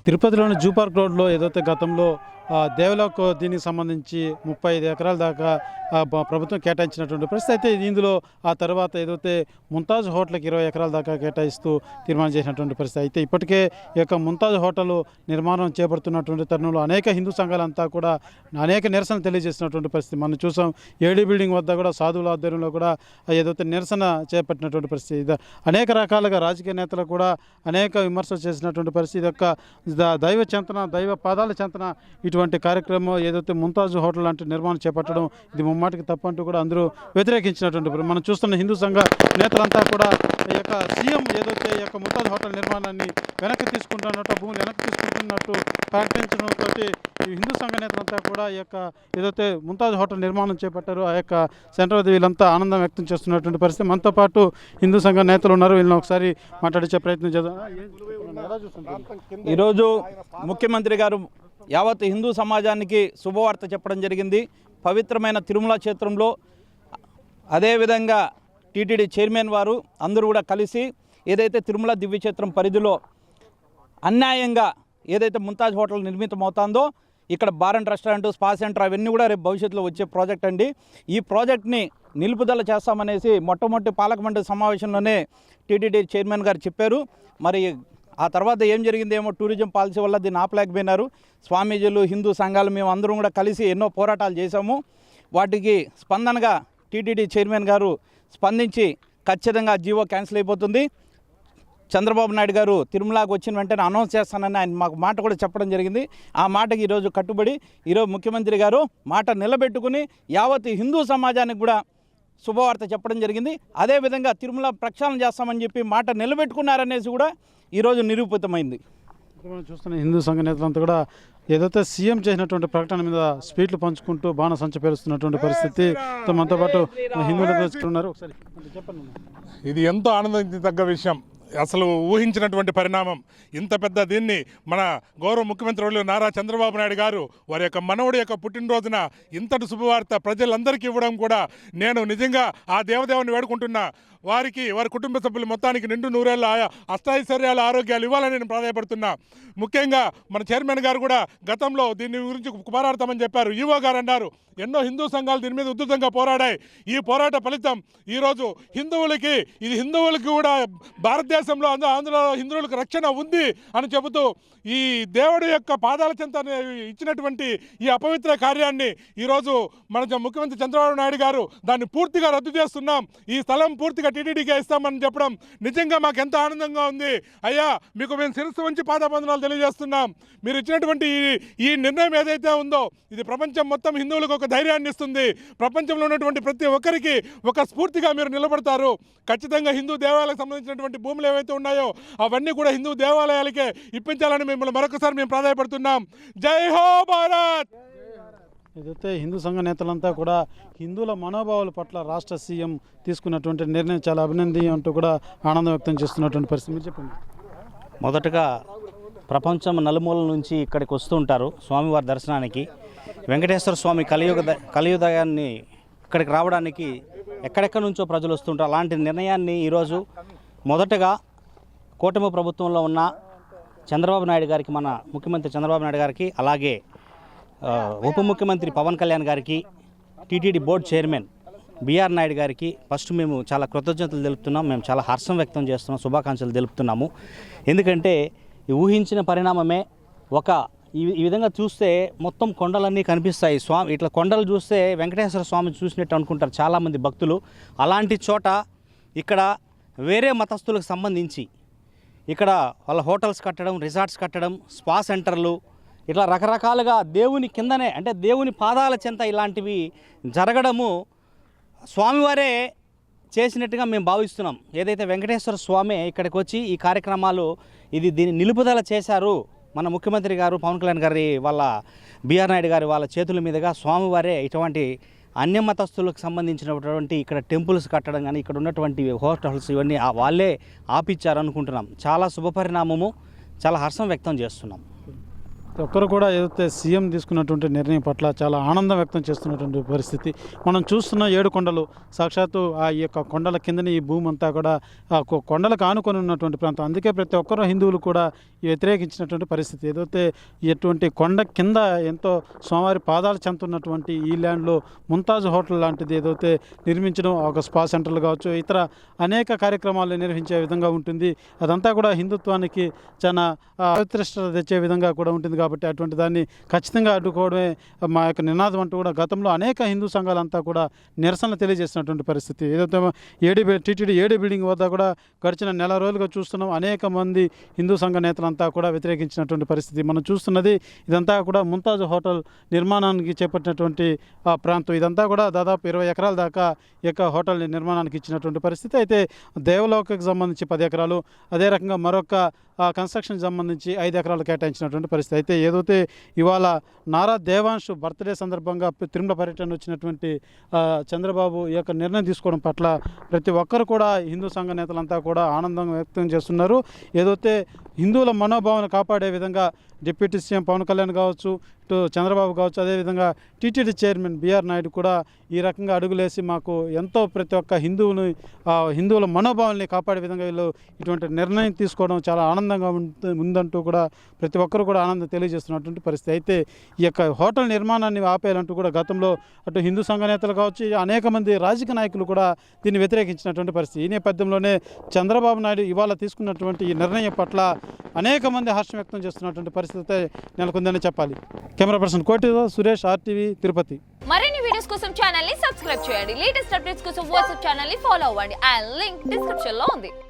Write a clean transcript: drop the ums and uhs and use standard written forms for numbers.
తిరుపతిలోని zoo park రోడ్లో ఏదైతే గతంలో దేవలోక్ దీనికి సంబంధించి 35 ఎకరాల దాకా ప్రభుత్వం కేటాయించినటువంటి పరిస్థితి అయితే ఇందులో ఆ తర్వాత ఏదైతే ముంతాజ్ హోటల్కి 20 ఎకరాల దాకా కేటాయిస్తూ తీర్మానం చేసినటువంటి పరిస్థితి అయితే ఇప్పటికే ఈ యొక్క ముంతాజ్ హోటల్ నిర్మాణం చేపడుతున్నటువంటి తరుణంలో అనేక హిందూ సంఘాలంతా కూడా అనేక నిరసన తెలియజేసినటువంటి పరిస్థితి మనం చూసాం. ఏడీ బిల్డింగ్ వద్ద కూడా సాధువుల ఆధ్వర్యంలో కూడా ఏదైతే నిరసన చేపట్టినటువంటి పరిస్థితి ఇది అనేక రకాలుగా రాజకీయ నేతలు కూడా అనేక విమర్శలు చేసినటువంటి పరిస్థితి యొక్క దైవ చింతన దైవ పాదాల చింతన ఇటువంటి కార్యక్రమం ఏదైతే ముంతాజ్ హోటల్ లాంటి నిర్మాణం చేపట్టడం ఇది ముమ్మాటికి తప్పంటూ కూడా అందరూ వ్యతిరేకించినటువంటి మనం చూస్తున్న హిందూ సంఘ నేతలంతా కూడా ఈ యొక్క సీఎం ఏదైతే ఈ యొక్క ముంతాజ్ హోటల్ నిర్మాణాన్ని వెనక్కి తీసుకుంటున్నట్టు భూములు వెనక్కి తీసుకుంటున్నట్టు ప్రకటించడంతో ఈ హిందూ సంఘ నేతలంతా కూడా ఈ యొక్క ఏదైతే ముంతాజ్ హోటల్ నిర్మాణం చేపట్టారో ఆ యొక్క సెంటర్ వద్ద వీళ్ళంతా ఆనందం వ్యక్తం చేస్తున్నటువంటి పరిస్థితి. మనతో పాటు హిందూ సంఘ నేతలు ఉన్నారు, వీళ్ళని ఒకసారి మాట్లాడించే ప్రయత్నం చేద్దాం. ఈరోజు ముఖ్యమంత్రి గారు యావత్ హిందూ సమాజానికి శుభవార్త చెప్పడం జరిగింది. పవిత్రమైన తిరుమల క్షేత్రంలో అదేవిధంగా టీటీడీ చైర్మన్ వారు అందరూ కూడా కలిసి ఏదైతే తిరుమల దివ్యక్షేత్రం పరిధిలో అన్యాయంగా ఏదైతే ముంతాజ్ హోటల్ నిర్మితమవుతుందో ఇక్కడ bar and restaurant, spa centre అవన్నీ కూడా రేపు భవిష్యత్తులో వచ్చే ప్రాజెక్ట్ అండి. ఈ ప్రాజెక్ట్ని నిలుపుదల చేస్తామనేసి మొట్టమొదటి పాలక మండలి సమావేశంలోనే టీటీడీ చైర్మన్ గారు చెప్పారు. మరి ఆ తర్వాత ఏం జరిగిందేమో టూరిజం పాలసీ వల్ల దీన్ని ఆపలేకపోయినారు. స్వామీజీలు, హిందూ సంఘాలు మేము అందరం కూడా కలిసి ఎన్నో పోరాటాలు చేశాము. వాటికి స్పందనగా టీటీడీ చైర్మన్ గారు స్పందించి ఖచ్చితంగా జీవో క్యాన్సిల్ అయిపోతుంది, చంద్రబాబు నాయుడు గారు తిరుమలకు వచ్చిన వెంటనే అనౌన్స్ చేస్తానని ఆయన మాకు మాట కూడా చెప్పడం జరిగింది. ఆ మాటకి ఈరోజు కట్టుబడి ఈరోజు ముఖ్యమంత్రి గారు మాట నిలబెట్టుకుని యావత్ హిందూ సమాజానికి కూడా శుభవార్త చెప్పడం జరిగింది. అదేవిధంగా తిరుమల ప్రక్షాళన చేస్తామని చెప్పి మాట నిలబెట్టుకున్నారనేసి కూడా ఈరోజు నిరూపితమైంది. మనం చూస్తున్న హిందూ సంఘ నేతలంతా కూడా ఏదైతే సీఎం చేసినటువంటి ప్రకటన మీద స్వీట్లు పంచుకుంటూ బాణసంచ పేరుస్తున్నటువంటి పరిస్థితి. మనతో పాటు హిందువులు తెచ్చుకున్నారు. ఒకసారి చెప్పండి. ఇది ఎంతో ఆనందించదగ్గ విషయం, అసలు ఊహించినటువంటి పరిణామం. ఇంత పెద్ద దీన్ని మన గౌరవ ముఖ్యమంత్రి నారా చంద్రబాబు నాయుడు గారు వారి యొక్క మనవుడి యొక్క పుట్టినరోజున ఇంతటి శుభవార్త ప్రజలందరికీ ఇవ్వడం కూడా నేను నిజంగా ఆ దేవదేవుని వేడుకుంటున్నా. వారికి వారి కుటుంబ సభ్యులు మొత్తానికి నిండు నూరేళ్ళ అష్టైశ్వర్యాల ఆరోగ్యాలు ఇవ్వాలని నేను ప్రాధాయపడుతున్నా. ముఖ్యంగా మన చైర్మన్ గారు కూడా గతంలో దీని గురించి పోరాడతామని చెప్పారు. ఈవో గారు అన్నారు ఎన్నో హిందూ సంఘాలు దీని మీద ఉధృతంగా పోరాడాయి. ఈ పోరాట ఫలితం ఈరోజు హిందువులకి కూడా భారతదేశంలో అందులో హిందువులకు రక్షణ ఉంది అని చెబుతూ ఈ దేవుడి యొక్క పాదాల చెంత ఇచ్చినటువంటి ఈ అపవిత్ర కార్యాన్ని ఈరోజు మన ముఖ్యమంత్రి చంద్రబాబు నాయుడు గారు దాన్ని పూర్తిగా రద్దు చేస్తున్నాం, ఈ స్థలం పూర్తిగా టీటీడీకే ఇస్తామని చెప్పడం నిజంగా మాకు ఎంత ఆనందంగా ఉంది. అయ్యా మీకు మేము శిరస్సు వంచి పాదాబంధనాలు తెలియజేస్తున్నాం. మీరు ఇచ్చినటువంటి ఈ నిర్ణయం ఏదైతే ఉందో ఇది ప్రపంచం మొత్తం హిందువులకు ఒక ధైర్యాన్ని ఇస్తుంది. ప్రపంచంలో ఉన్నటువంటి ప్రతి ఒక్కరికి ఒక స్ఫూర్తిగా మీరు నిలబడతారు. ఖచ్చితంగా హిందూ దేవాలయాలకు సంబంధించినటువంటి భూములు ఏవైతే ఉన్నాయో అవన్నీ కూడా హిందూ దేవాలయాలకే ఇప్పించాలని మిమ్మల్ని మరొకసారి మేము ప్రాధాయపడుతున్నాం. జై హో భారత్. ఏదైతే హిందూ సంఘ నేతలంతా కూడా హిందువుల మనోభావాల పట్ల రాష్ట్ర సీఎం తీసుకున్నటువంటి నిర్ణయం చాలా అభినందనీయం అంటూ కూడా ఆనందం వ్యక్తం చేస్తున్నటువంటి పరిస్థితి. మీరు చెప్పండి. మొదటగా ప్రపంచం నలుమూలల నుంచి ఇక్కడికి వస్తూ ఉంటారు స్వామివారి దర్శనానికి. వెంకటేశ్వర స్వామి కలియుగాన్ని ఇక్కడికి రావడానికి ఎక్కడెక్కడి నుంచో ప్రజలు వస్తుంటారు. అలాంటి నిర్ణయాన్ని ఈరోజు మొదటగా కూటమి ప్రభుత్వంలో ఉన్న చంద్రబాబు నాయుడు గారికి, మన ముఖ్యమంత్రి చంద్రబాబు నాయుడు గారికి, అలాగే ఉప ముఖ్యమంత్రి పవన్ కళ్యాణ్ గారికి, TTD board chairman BR Naidu గారికి ఫస్ట్ మేము చాలా కృతజ్ఞతలు తెలుపుతున్నాం. మేము చాలా హర్షం వ్యక్తం చేస్తున్నాం, శుభాకాంక్షలు తెలుపుతున్నాము. ఎందుకంటే ఊహించిన పరిణామమే. ఈ విధంగా చూస్తే మొత్తం కొండలన్నీ కనిపిస్తాయి. స్వామి ఇట్లా కొండలు చూస్తే వెంకటేశ్వర స్వామి చూసినట్టు అనుకుంటారు చాలామంది భక్తులు. అలాంటి చోట ఇక్కడ వేరే మతస్థులకు సంబంధించి ఇక్కడ వాళ్ళ హోటల్స్ కట్టడం, రిసార్ట్స్ కట్టడం, స్పా సెంటర్లు, ఇట్లా రకరకాలుగా దేవుని కిందనే అంటే దేవుని పాదాల చెంత ఇలాంటివి జరగడము స్వామివారే చేసినట్టుగా మేము భావిస్తున్నాం. ఏదైతే వెంకటేశ్వర స్వామి ఇక్కడికి వచ్చి ఈ కార్యక్రమాలు దీన్ని నిలుపుదల చేశారు మన ముఖ్యమంత్రి గారు, పవన్ కళ్యాణ్ గారి వాళ్ళ బిఆర్ నాయుడు గారి వాళ్ళ చేతుల మీదుగా స్వామివారే ఇటువంటి అన్యమతస్థులకు సంబంధించినటువంటి ఇక్కడ టెంపుల్స్ కట్టడం కానీ ఇక్కడ ఉన్నటువంటి హోటల్స్ ఇవన్నీ వాళ్ళే ఆపిచ్చారు అనుకుంటున్నాం. చాలా శుభపరిణామము, చాలా హర్షం వ్యక్తం చేస్తున్నాం. ఒక్కరు కూడా ఏదైతే సీఎం తీసుకున్నటువంటి నిర్ణయం పట్ల చాలా ఆనందం వ్యక్తం చేస్తున్నటువంటి పరిస్థితి మనం చూస్తున్న 7 కొండలు సాక్షాత్తు ఆ యొక్క కొండల కిందని ఈ భూమి అంతా కూడా ఆ కొండలకు ఆనుకొని ఉన్నటువంటి ప్రాంతం. అందుకే ప్రతి ఒక్కరు హిందువులు కూడా వ్యతిరేకించినటువంటి పరిస్థితి. ఏదైతే ఎటువంటి కొండ కింద ఎంతో స్వామివారి పాదాలు చెందుతున్నటువంటి ఈ ల్యాండ్లో ముంతాజ్ హోటల్ లాంటిది ఏదైతే నిర్మించడం, ఒక స్పా సెంటర్లు కావచ్చు, ఇతర అనేక కార్యక్రమాలు నిర్వహించే విధంగా ఉంటుంది. అదంతా కూడా హిందుత్వానికి చాలా ప్రతిష్ట తెచ్చే విధంగా కూడా ఉంటుంది. కాబట్టి అటువంటి దాన్ని ఖచ్చితంగా అడ్డుకోవడమే మా యొక్క నినాదం అంటూ కూడా గతంలో అనేక హిందూ సంఘాలంతా కూడా నిరసనలు తెలియజేసినటువంటి పరిస్థితి. ఏదైతే టీటీడీ ఏడీ బిల్డింగ్ వద్ద కూడా గడిచిన నెల రోజులుగా చూస్తున్నాం. అనేక మంది హిందూ సంఘ నేతలంతా కూడా వ్యతిరేకించినటువంటి పరిస్థితి మనం చూస్తున్నది. ఇదంతా కూడా ముంతాజ్ హోటల్ నిర్మాణానికి చేపట్టినటువంటి ప్రాంతం. ఇదంతా కూడా దాదాపు 20 ఎకరాల దాకా ఈ యొక్క హోటల్ నిర్మాణానికి ఇచ్చినటువంటి పరిస్థితి. అయితే దేవలోకకి సంబంధించి 10 ఎకరాలు, అదే రకంగా మరొక కన్స్ట్రక్షన్ సంబంధించి 5 ఎకరాలు కేటాయించినటువంటి పరిస్థితి. అయితే ఏదైతే ఇవాళ నారా దేవాంశ్ బర్త్డే సందర్భంగా తిరుమల పర్యటన వచ్చినటువంటి చంద్రబాబు ఈ యొక్క నిర్ణయం తీసుకోవడం పట్ల ప్రతి ఒక్కరు కూడా హిందూ సంఘ నేతలంతా కూడా ఆనందం వ్యక్తం చేస్తున్నారు. ఏదైతే హిందువుల మనోభావాలను కాపాడే విధంగా డిప్యూటీ సీఎం పవన్ కళ్యాణ్ కావచ్చు, ఇటు చంద్రబాబు కావచ్చు, అదేవిధంగా టీటీడీ చైర్మన్ బిఆర్ నాయుడు కూడా ఈ రకంగా అడుగులేసి మాకు ఎంతో ప్రతి ఒక్క హిందువుల మనోభావాల్ని కాపాడే విధంగా వీళ్ళు ఇటువంటి నిర్ణయం తీసుకోవడం చాలా ఆనందంగా ఉందంటూ కూడా ప్రతి ఒక్కరు కూడా ఆనందం తెలియజేస్తున్నటువంటి పరిస్థితి. అయితే ఈ యొక్క హోటల్ నిర్మాణాన్ని ఆపేయాలంటూ కూడా గతంలో అటు హిందూ సంఘ నేతలు కావచ్చు, అనేక మంది రాజకీయ నాయకులు కూడా దీన్ని వ్యతిరేకించినటువంటి పరిస్థితి. ఈ నేపథ్యంలోనే చంద్రబాబు నాయుడు ఇవాళ తీసుకున్నటువంటి ఈ నిర్ణయం పట్ల అనేక మంది హర్షం వ్యక్తం చేస్తున్నటువంటి పరిస్థితి నెలకొందని చెప్పాలి. కెమెరా పర్సన్ కోటితో సురేష్, RTV, తిరుపతి. మరిన్ని వీడియోస్ కోసం ఛానల్ ని సబ్స్క్రైబ్ చేయండి. లేటెస్ట్ అప్డేట్స్ కోసం వాట్సాప్ ఛానల్ ని ఫాలో అవ్వండి. ఆ లింక్ డిస్క్రిప్షన్ లో ఉంది.